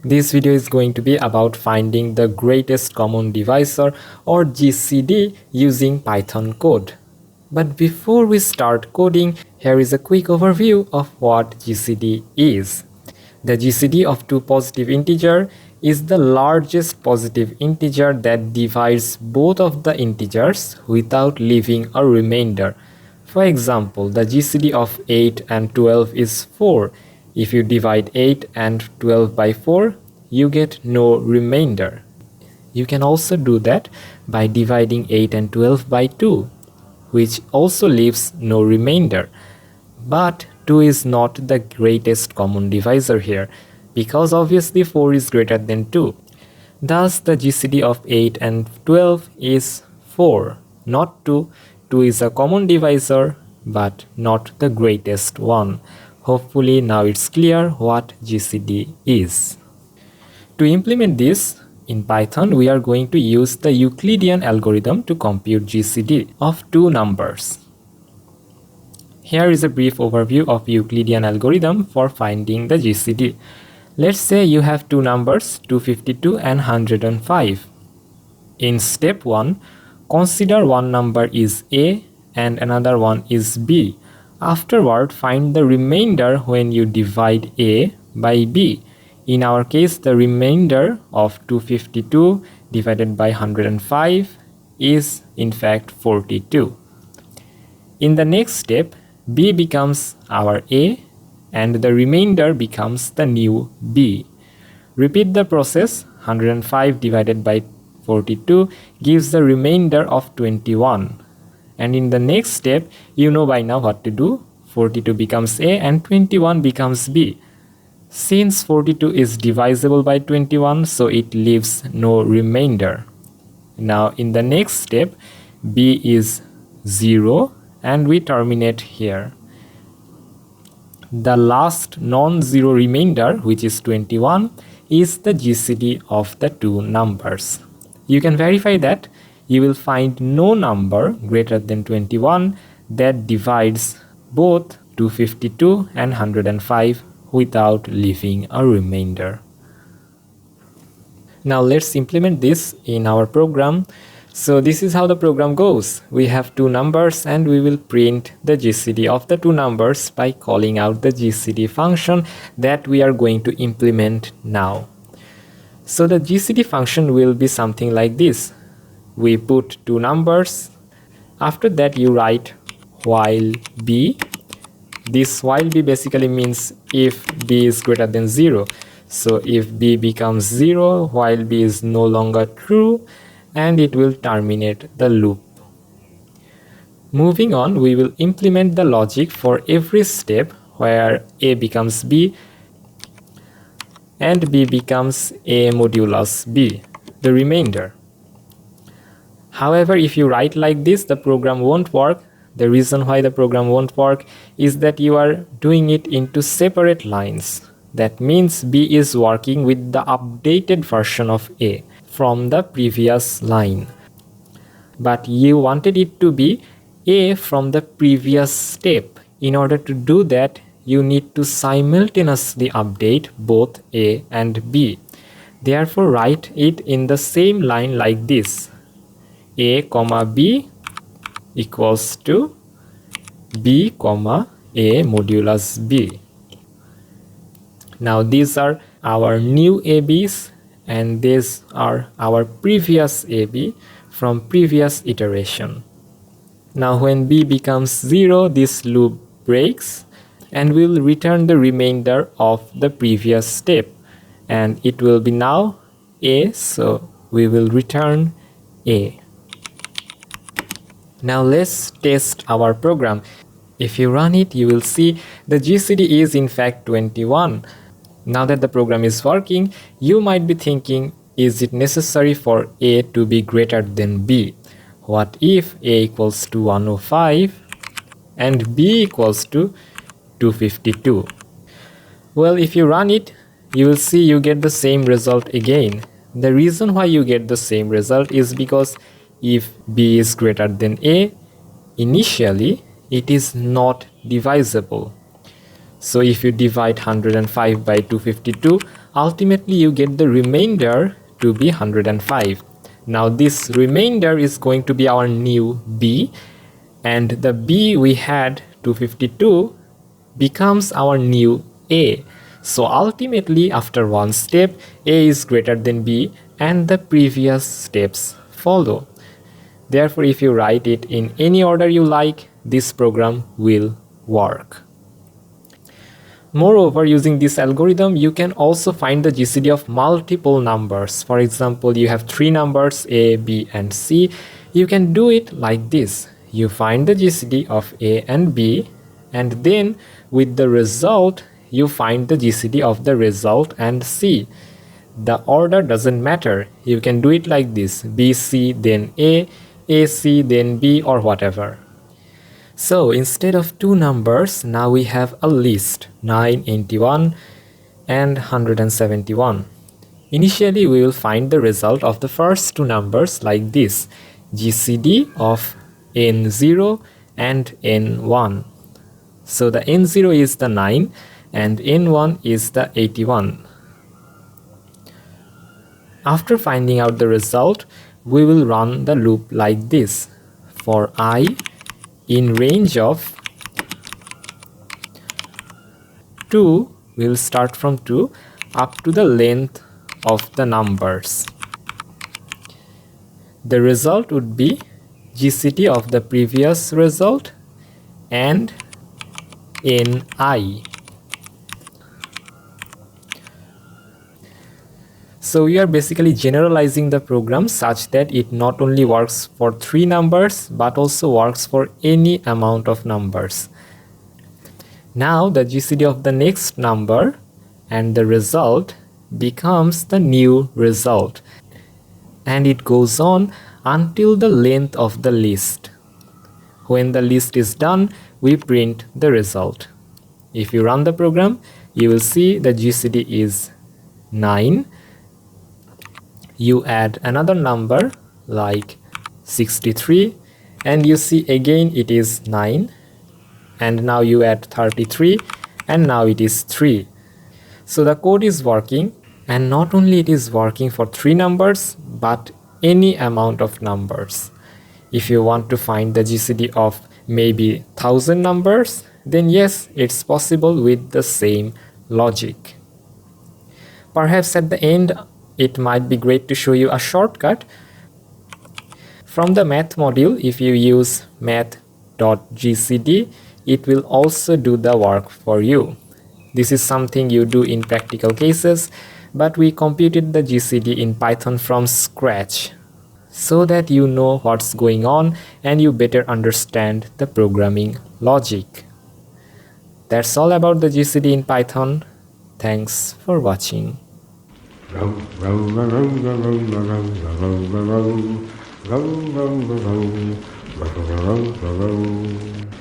This video is going to be about finding the greatest common divisor or GCD using Python code. But before we start coding, here is a quick overview of what GCD is. The GCD of two positive integers is the largest positive integer that divides both of the integers without leaving a remainder. For example, the GCD of 8 and 12 is 4. If you divide 8 and 12 by 4, you get no remainder. You can also do that by dividing 8 and 12 by 2, which also leaves no remainder. But 2 is not the greatest common divisor here, because obviously 4 is greater than 2. Thus, the GCD of 8 and 12 is 4, not 2. 2 is a common divisor, but not the greatest one. Hopefully now it's clear what GCD is. To implement this in Python, we are going to use the Euclidean algorithm to compute GCD of two numbers. Here is a brief overview of Euclidean algorithm for finding the GCD. Let's say you have two numbers, 252 and 105. In step 1, consider one number is A and another one is B. Afterward, find the remainder when you divide A by B. In our case, the remainder of 252 divided by 105 is in fact 42. In the next step, B becomes our A and the remainder becomes the new B. Repeat the process. 105 divided by 42 gives the remainder of 21. And in the next step, you know by now what to do. 42 becomes A and 21 becomes B. Since 42 is divisible by 21, so it leaves no remainder. Now in the next step, B is 0 and we terminate here. The last non-zero remainder, which is 21, is the GCD of the two numbers. You can verify that. You will find no number greater than 21 that divides both 252 and 105 without leaving a remainder. Now let's implement this in our program. So this is how the program goes. We have two numbers and we will print the GCD of the two numbers by calling out the GCD function that we are going to implement now. So the GCD function will be something like this. We put two numbers. After that you write while b. This while b basically means if b is greater than 0. So if b becomes 0, while b is no longer true, and it will terminate the loop. Moving on, we will implement the logic for every step where a becomes b and b becomes a modulus b, the remainder. However, if you write like this, the program won't work. The reason why the program won't work is that you are doing it into separate lines. That means B is working with the updated version of A from the previous line. But you wanted it to be A from the previous step. In order to do that, you need to simultaneously update both A and B. Therefore, write it in the same line like this. A comma B equals to B comma A modulus B. Now these are our new ABs and these are our previous AB from previous iteration. Now when B becomes 0, this loop breaks and will return the remainder of the previous step, and it will be now A, so we will return A. Now let's test our program. If you run it, you will see the GCD is in fact 21. Now that the program is working, you might be thinking, is it necessary for A to be greater than B? What if A equals to 105 and B equals to 252? Well, if you run it, you will see you get the same result again. The reason why you get the same result is because if B is greater than A, initially it is not divisible. So if you divide 105 by 252, ultimately you get the remainder to be 105. Now this remainder is going to be our new b, and the b we had 252 becomes our new a. So ultimately, after one step, a is greater than b and the previous steps follow. Therefore, if you write it in any order you like, this program will work. Moreover, using this algorithm, you can also find the GCD of multiple numbers. For example, you have three numbers a, b, and c. You can do it like this. You find the GCD of a and b, and then with the result, you find the GCD of the result and c. The order doesn't matter. You can do it like this: bc, then a, ac, then b, or whatever. So instead of two numbers, now we have a list: 981 and 171. Initially, we will find the result of the first two numbers like this: GCD of n0 and n1. So the n0 is the 9 and n1 is the 81. After finding out the result, we will run the loop like this: for I in range of 2, we will start from 2 up to the length of the numbers. The result would be GCD of the previous result and ni. So we are basically generalizing the program such that it not only works for 3 numbers but also works for any amount of numbers. Now the GCD of the next number and the result becomes the new result, and it goes on until the length of the list. When the list is done, we print the result. If you run the program, you will see the GCD is 9. You add another number like 63 and you see again it is 9, and now you add 33 and now it is 3. So the code is working, and not only it is working for 3 numbers but any amount of numbers. If you want to find the GCD of maybe 1000 numbers, then yes, it's possible with the same logic. Perhaps at the end it might be great to show you a shortcut. From the math module, if you use math.gcd, it will also do the work for you. This is something you do in practical cases, but we computed the GCD in Python from scratch so that you know what's going on and you better understand the programming logic. That's all about the GCD in Python. Thanks for watching. Row, row, row, row, row, row, row, row, row, row, row, row, row, row, row, row, row, row, row.